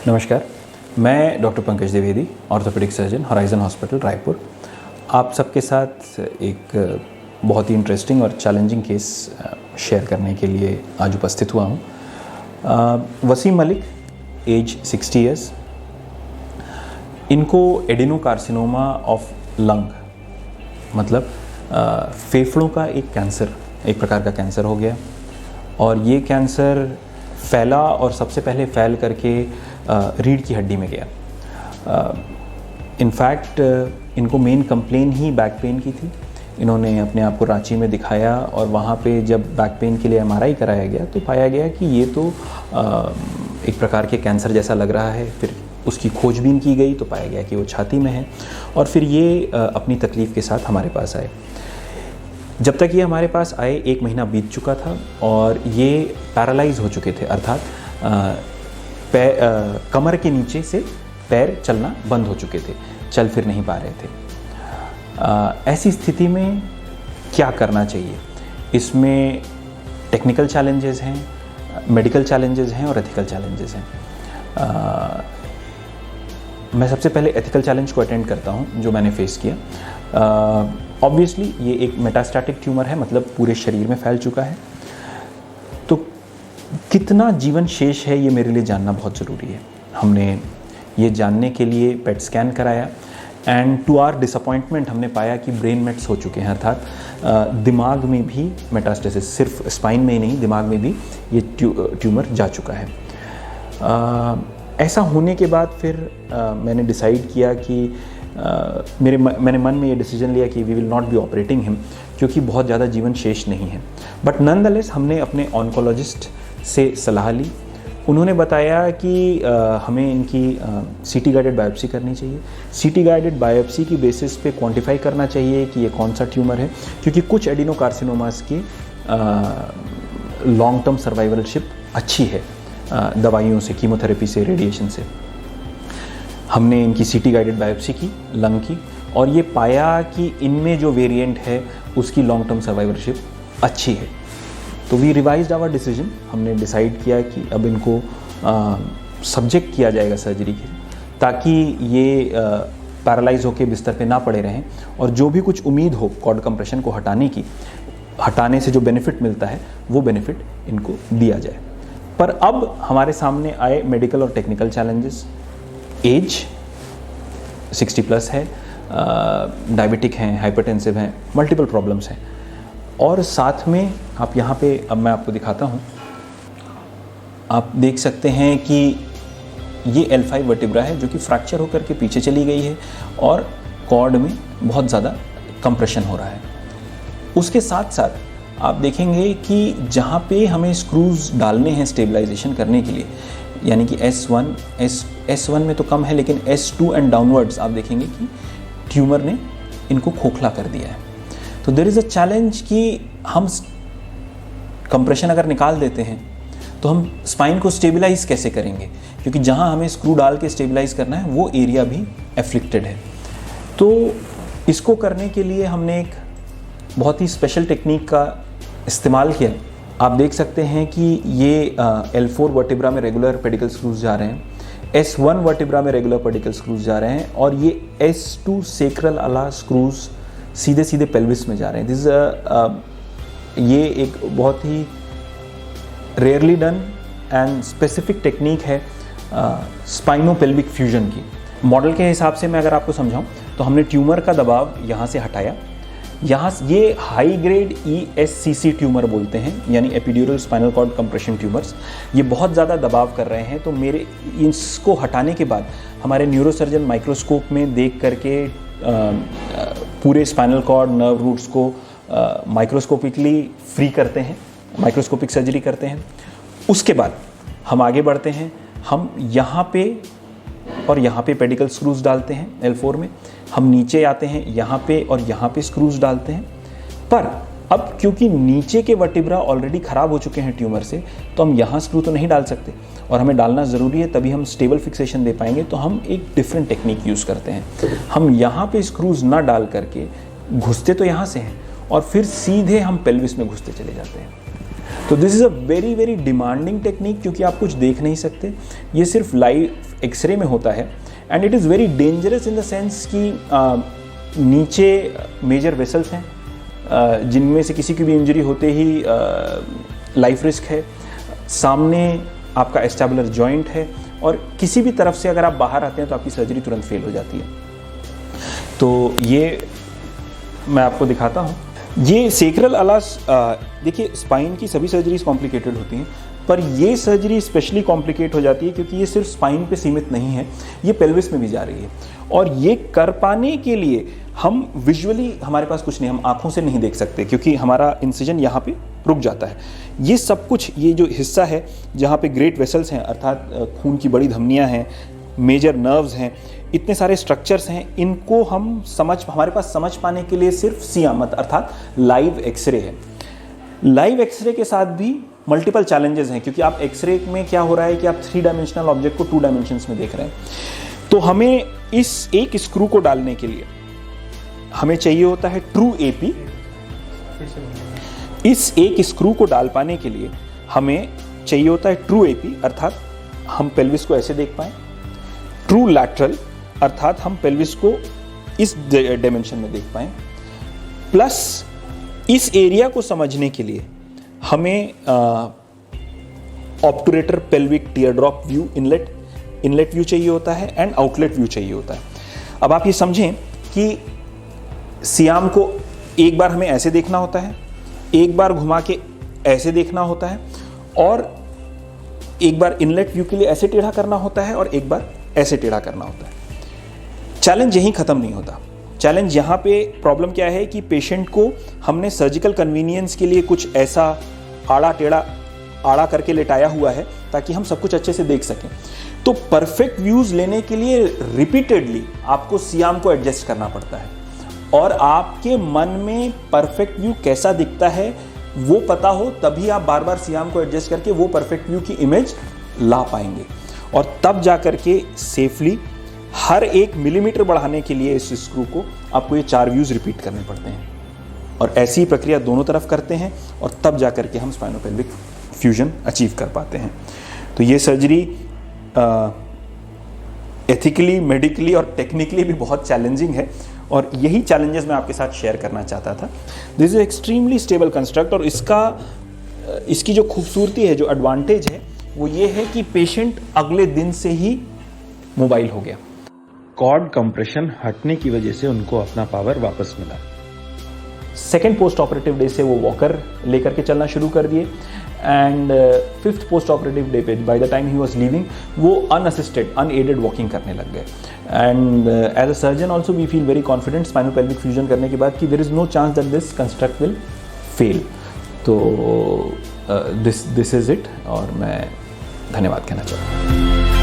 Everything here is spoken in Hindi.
नमस्कार, मैं doctor Pankaj Dwivedi, orthopaedic surgeon, Horizon hospital Raipur. आप सबके साथ एक बहुत ही इंटरेस्टिंग और चैलेंजिंग केस शेयर करने के लिए आज उपस्थित हुआ हूँ। Wasim Malik, age 60 years. इनको एडेनोकार्सिनोमा ऑफ लंग, मतलब फेफड़ों का एक कैंसर, एक प्रकार का कैंसर हो गया और ये कैंसर फैला और सबसे पहले फैल करके रीढ़ की हड्डी में गया। इनफैक्ट इनको मेन कंप्लेन ही बैक पेन की थी। इन्होंने अपने आप को रांची में दिखाया और वहाँ पे जब बैक पेन के लिए एमआरआई कराया गया तो पाया गया कि ये तो एक प्रकार के कैंसर जैसा लग रहा है। फिर उसकी खोजबीन की गई तो पाया गया कि वो छाती में है और फिर ये अपनी तकलीफ़ के साथ हमारे पास आए। जब तक ये हमारे पास आए 1 महीना बीत चुका था और ये पैरालाइज हो चुके थे, अर्थात कमर के नीचे से पैर चलना बंद हो चुके थे, चल फिर नहीं पा रहे थे। ऐसी स्थिति में क्या करना चाहिए? इसमें टेक्निकल चैलेंजेस हैं, मेडिकल चैलेंजेस हैं और एथिकल चैलेंजेस हैं। मैं सबसे पहले एथिकल चैलेंज को अटेंड करता हूं जो मैंने फेस किया। ऑब्वियसली ये एक मेटास्टैटिक ट्यूमर है, मतलब पूरे शरीर में फैल चुका है। तो कितना जीवन शेष है ये मेरे लिए जानना बहुत ज़रूरी है। हमने ये जानने के लिए पेट स्कैन कराया एंड टू आवर डिसअपॉइंटमेंट हमने पाया कि ब्रेन मेट्स हो चुके हैं, अर्थात दिमाग में भी मेटास्टेसिस, सिर्फ स्पाइन में ही नहीं दिमाग में भी ये ट्यूमर जा चुका है। ऐसा होने के बाद फिर मैंने डिसाइड किया कि मैंने मन में ये डिसीजन लिया कि we will not be operating him, क्योंकि बहुत ज़्यादा जीवन शेष नहीं है। बट नॉनदलेस हमने अपने ऑन्कोलॉजिस्ट से सलाह ली। उन्होंने बताया कि हमें इनकी सीटी गाइडेड बायोप्सी करनी चाहिए। सीटी गाइडेड बायोप्सी की बेसिस पे क्वांटिफाई करना चाहिए कि ये कौन सा ट्यूमर है, क्योंकि कुछ एडिनोकार्सिनोमास की लॉन्ग टर्म सर्वाइवलशिप अच्छी है दवाइयों से, कीमोथेरेपी से, रेडिएशन से। हमने इनकी सीटी गाइडेड बायोप्सी की लंग की और ये पाया कि इनमें जो वेरिएंट है उसकी लॉन्ग टर्म सर्वाइवलशिप अच्छी है। तो वी रिवाइज्ड आवर डिसीजन। हमने डिसाइड किया कि अब इनको सब्जेक्ट किया जाएगा सर्जरी के, ताकि ये पैरालाइज होकर बिस्तर पे ना पड़े रहें और जो भी कुछ उम्मीद हो कॉर्ड कंप्रेशन को हटाने से जो बेनिफिट मिलता है वो बेनिफिट इनको दिया जाए। पर अब हमारे सामने आए मेडिकल और टेक्निकल चैलेंजेस। एज 60 प्लस है, डायबिटिक हैं, हाइपरटेंसिव हैं, मल्टीपल प्रॉब्लम्स हैं और साथ में आप यहाँ पे, अब मैं आपको दिखाता हूँ, आप देख सकते हैं कि ये L5 वर्टिब्रा है जो कि फ्रैक्चर होकर के पीछे चली गई है और कॉर्ड में बहुत ज़्यादा कंप्रेशन हो रहा है। उसके साथ साथ आप देखेंगे कि जहाँ पे हमें स्क्रूज डालने हैं स्टेबलाइजेशन करने के लिए, यानी कि S1 में तो कम है, लेकिन S2 एंड डाउनवर्ड्स आप देखेंगे कि ट्यूमर ने इनको खोखला कर दिया है। तो देयर इज़ अ चैलेंज कि हम कंप्रेशन अगर निकाल देते हैं तो हम स्पाइन को स्टेबलाइज कैसे करेंगे, क्योंकि जहाँ हमें स्क्रू डाल के स्टेबलाइज करना है वो एरिया भी एफ्लिक्टेड है। तो इसको करने के लिए हमने एक बहुत ही स्पेशल टेक्निक का इस्तेमाल किया। आप देख सकते हैं कि ये L4 वर्टिब्रा में रेगुलर पेडिकल स्क्रूज जा रहे हैं, S1 वर्टिब्रा में रेगुलर पेडिकल स्क्रूज जा रहे हैं और ये S2 सेक्रल अला स्क्रूज सीधे सीधे पेल्विस में जा रहे हैं। ये एक बहुत ही rarely done and specific technique है स्पाइनोपेल्विक फ्यूजन की। मॉडल के हिसाब से मैं अगर आपको समझाऊं तो हमने ट्यूमर का दबाव यहाँ से हटाया। यहाँ ये हाई ग्रेड ESCC ट्यूमर बोलते हैं, यानी epidural spinal cord compression tumours. ये बहुत ज़्यादा दबाव कर रहे हैं, तो मेरे इसको हटाने के बाद हमारे न्यूरोसर्जन माइक्रोस्कोप में देख करके पूरे स्पाइनल कॉर्ड नर्व रूट्स को माइक्रोस्कोपिकली फ्री करते हैं, माइक्रोस्कोपिक सर्जरी करते हैं। उसके बाद हम आगे बढ़ते हैं, हम यहाँ पे और यहाँ पे पेडिकल स्क्रूज डालते हैं L4 में, हम नीचे आते हैं यहाँ पे और यहाँ पे स्क्रूज डालते हैं। पर अब क्योंकि नीचे के वर्टिब्रा ऑलरेडी ख़राब हो चुके हैं ट्यूमर से, तो हम यहाँ स्क्रू तो नहीं डाल सकते और हमें डालना ज़रूरी है, तभी हम स्टेबल फिक्सेशन दे पाएंगे। तो हम एक डिफरेंट टेक्निक यूज़ करते हैं। हम यहाँ पे स्क्रूज ना डाल करके घुसते तो यहाँ से हैं और फिर सीधे हम पेल्विस में घुसते चले जाते हैं। तो this is a very very demanding technique, क्योंकि आप कुछ देख नहीं सकते। ये सिर्फ लाइव एक्सरे में होता है and it is very dangerous in the sense कि नीचे मेजर वेसल्स हैं जिनमें से किसी की भी इंजरी होते ही लाइफ रिस्क है, सामने आपका एस्टेबुलर जॉइंट है और किसी भी तरफ से अगर आप बाहर आते हैं तो आपकी सर्जरी तुरंत फेल हो जाती है। तो ये मैं आपको दिखाता हूँ। ये सेक्रल अलास, देखिए स्पाइन की सभी सर्जरीज कॉम्प्लिकेटेड होती हैं, पर ये सर्जरी स्पेशली कॉम्प्लिकेट हो जाती है क्योंकि ये सिर्फ स्पाइन पे सीमित नहीं है, ये पेल्विस में भी जा रही है। और ये कर पाने के लिए हम विजुअली, हमारे पास कुछ नहीं, हम आंखों से नहीं देख सकते क्योंकि हमारा इंसिजन यहाँ पे रुक जाता है। ये सब कुछ, ये जो हिस्सा है जहाँ पे ग्रेट वेसल्स हैं अर्थात खून की बड़ी धमनियाँ हैं, मेजर नर्व्स हैं, इतने सारे स्ट्रक्चर्स हैं, इनको हम हमारे पास समझ पाने के लिए सिर्फ सियामत अर्थात लाइव एक्सरे है। लाइव एक्सरे के साथ भी मल्टीपल चैलेंजेस हैं क्योंकि आप एक्सरे में क्या हो रहा है कि आप 3 डायमेंशनल ऑब्जेक्ट को 2 डायमेंशंस में देख रहे हैं। तो हमें इस एक स्क्रू को डालने के लिए हमें चाहिए होता है ट्रू एपी। इस एक स्क्रू को डाल पाने के लिए हमें चाहिए होता है ट्रू एपी अर्थात हम पेल्विस को ऐसे देख पाएं, ट्रू लैटरल अर्थात हम पेल्विस को इस डायमेंशन में देख पाएं, प्लस इस एरिया को समझने के लिए हमें obturator pelvic teardrop view, inlet view चाहिए होता है एंड आउटलेट व्यू चाहिए होता है। अब आप ये समझें कि सियाम को एक बार हमें ऐसे देखना होता है, एक बार घुमा के ऐसे देखना होता है और एक बार इनलेट व्यू के लिए ऐसे टेढ़ा करना होता है और एक बार ऐसे टेढ़ा करना होता है। चैलेंज यहीं खत्म नहीं होता। चैलेंज यहाँ पे प्रॉब्लम क्या है कि पेशेंट को हमने सर्जिकल कन्वीनियंस के लिए कुछ ऐसा आड़ा करके लेटाया हुआ है ताकि हम सब कुछ अच्छे से देख सकें। तो परफेक्ट व्यूज लेने के लिए रिपीटेडली आपको सियाम को एडजस्ट करना पड़ता है और आपके मन में परफेक्ट व्यू कैसा दिखता है वो पता हो, तभी आप बार बार सियाम को एडजस्ट करके वो परफेक्ट व्यू की इमेज ला पाएंगे और तब जा करके सेफली हर 1 मिलीमीटर बढ़ाने के लिए इस स्क्रू को आपको ये 4 व्यूज रिपीट करने पड़ते हैं और ऐसी प्रक्रिया दोनों तरफ करते हैं और तब जा करके हम स्पाइनोपेल्विक फ्यूजन अचीव कर पाते हैं। तो ये सर्जरी एथिकली, मेडिकली और टेक्निकली भी बहुत चैलेंजिंग है और यही चैलेंजेस मैं आपके साथ शेयर करना चाहता था। This is extremely stable construct और इसकी जो खूबसूरती है, जो एडवांटेज है वो ये है कि पेशेंट अगले दिन से ही मोबाइल हो गया। कॉर्ड कंप्रेशन हटने की वजह से उनको अपना पावर वापस मिला। सेकेंड पोस्ट ऑपरेटिव डे से वो वॉकर लेकर के चलना शुरू कर दिए and 5th post operative day पे बाय द टाइम ही वाज लीविंग वो अनअसिस्टेड, अनएडेड वॉकिंग करने लग गए। And as a surgeon also we feel very confident spinopelvic fusion करने के बाद कि there is no chance that this construct will fail. तो दिस इज इट और मैं धन्यवाद कहना चाहता हूँ।